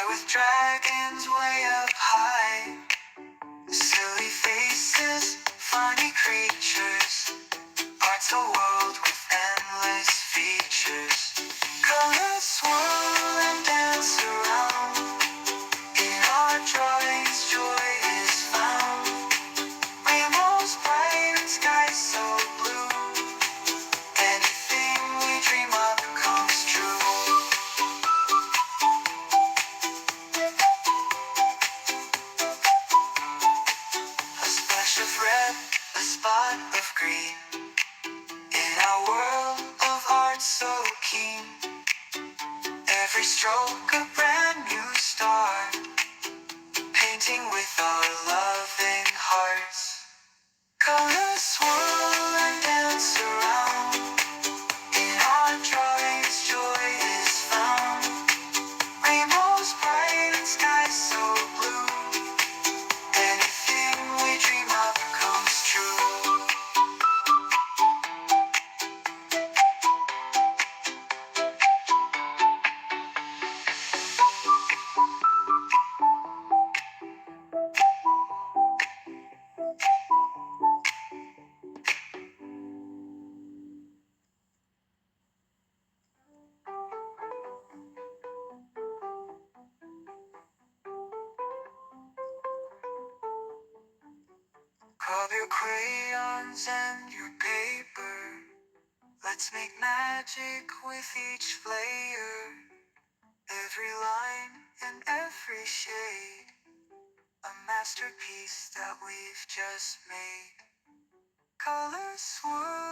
Fly with dragons way up high. Silly faces, funny creatures. Art's a world with endless features. Colors swirl and dance around. In our drawings, joy is found. Rainbows bright and skies so blue. Anything we dream of comes true. A splash of red, a spot of green. In our world of art so keen. Every stroke a brand new start. Painting with our loving hearts. Colors swirl and dance around. In our drawings, joy is found. Rainbows bright and skies so blue. Anything we dream of comes true. Grab your crayons and your paper. Let's make magic with each layer. Every line and every shade. A masterpiece that we've just made. Colors swirl